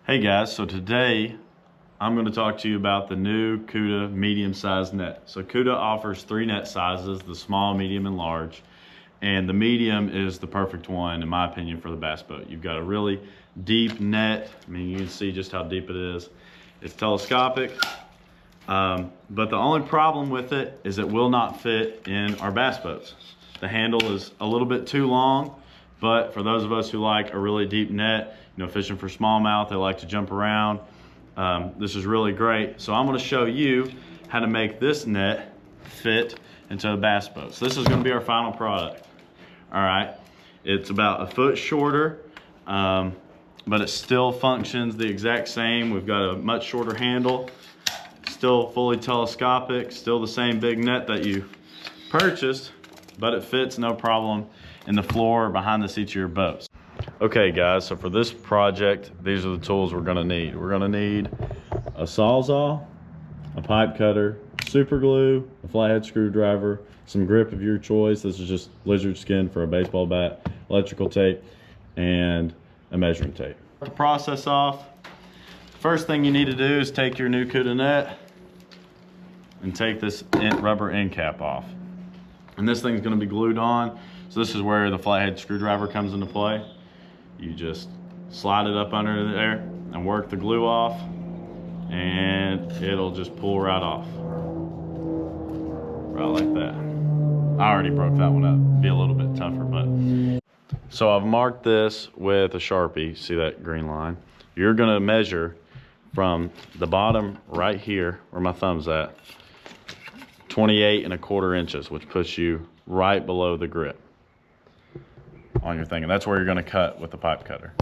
Hey guys, so today I'm going to talk to you about the new Cuda medium-sized net. So Cuda offers 3 net sizes, the small, medium, and large. And the medium is the perfect one, in my opinion, for the bass boat. You've got a really deep net. I mean, you can see just how deep it is. It's telescopic, but the only problem with it is it will not fit in our bass boats. The handle is a little bit too long, but for those of us who like a really deep net, you know, fishing for smallmouth, they like to jump around. This is really great. So I'm going to show you how to make this net fit into a bass boat. So this is going to be our final product. All right, it's about a foot shorter, but it still functions the exact same. We've got a much shorter handle, still fully telescopic, still the same big net that you purchased, but it fits no problem in the floor or behind the seats of your boat. Okay guys, so for this project, these are the tools we're gonna need. We're gonna need a sawzall, a pipe cutter, super glue, a flathead screwdriver, some grip of your choice. This is just lizard skin for a baseball bat, electrical tape, and a measuring tape. To process off, first thing you need to do is take your new Cuda net and take this rubber end cap off. And this thing's gonna be glued on. So this is where the flathead screwdriver comes into play. You just slide it up under there and work the glue off, and it'll just pull right off. Right like that. I already broke that one up. It'd be a little bit tougher, but. So I've marked this with a Sharpie. See that green line? You're gonna measure from the bottom right here, where my thumb's at, 28¼ inches, which puts you right below the grip on your thing, and that's where you're going to cut with the pipe cutter.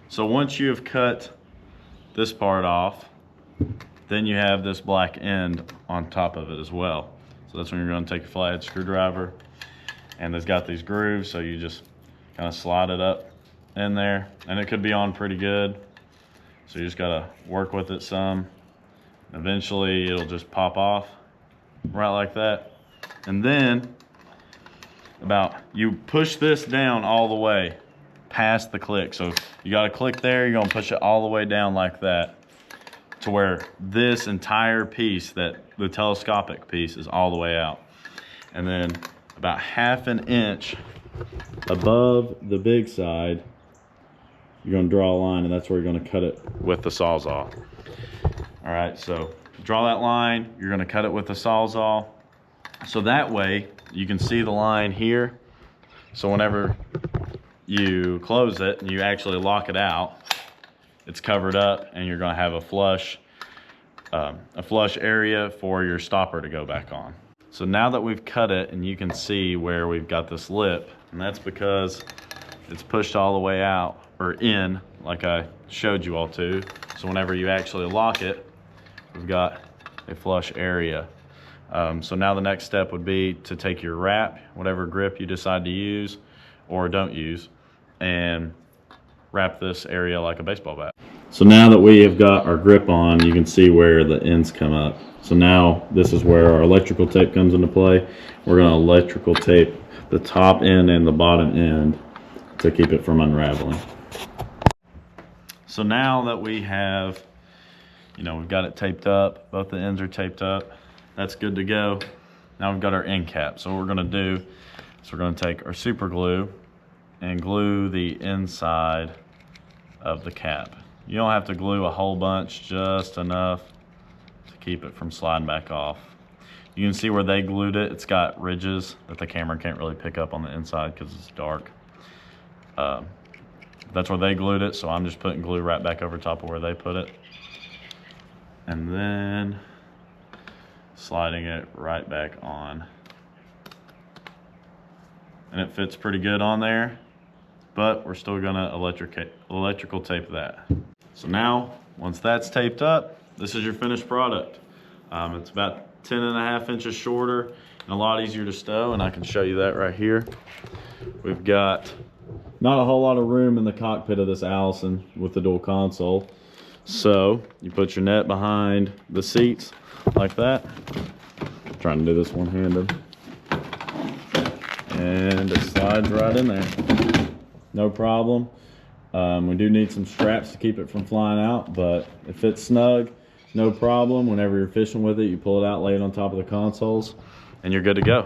So once you have cut this part off, then you have this black end on top of it as well. So that's when you're going to take a flathead screwdriver, and it's got these grooves, so you just kind of slide it up in there, and it could be on pretty good. So you just got to work with it some. Eventually it'll just pop off right like that. And then you push this down all the way past the click. So you got to click there, you're going to push it all the way down like that to where this entire piece, that the telescopic piece, is all the way out. And then about 1/2 inch above the big side, you're going to draw a line, and that's where you're going to cut it with the sawzall. All right, so draw that line, you're gonna cut it with the sawzall. So that way you can see the line here. So whenever you close it and you actually lock it out, it's covered up, and you're gonna have a flush area for your stopper to go back on. So now that we've cut it, and you can see where we've got this lip, and that's because it's pushed all the way out, or in, like I showed you all to. So whenever you actually lock it, we've got a flush area. So now the next step would be to take your wrap, whatever grip you decide to use or don't use, and wrap this area like a baseball bat. So now that we have got our grip on, you can see where the ends come up. So now this is where our electrical tape comes into play. We're going to electrical tape the top end and the bottom end to keep it from unraveling. So now that we have, we've got it taped up, both the ends are taped up, that's good to go. Now we've got our end cap. So what we're gonna do is we're gonna take our super glue and glue the inside of the cap. You don't have to glue a whole bunch, just enough to keep it from sliding back off. You can see where they glued it. It's got ridges that the camera can't really pick up on the inside because it's dark. That's where they glued it, so I'm just putting glue right back over top of where they put it. And then sliding it right back on. And it fits pretty good on there, but we're still gonna electrical tape that. So now, once that's taped up, this is your finished product. It's about 10½ inches shorter and a lot easier to stow, and I can show you that right here. We've got not a whole lot of room in the cockpit of this Allison with the dual console. So you put your net behind the seats like that. I'm trying to do this one-handed. and it slides right in there. No problem. We do need some straps to keep it from flying out, but it fits snug, no problem. Whenever you're fishing with it, you pull it out, lay it on top of the consoles, and you're good to go.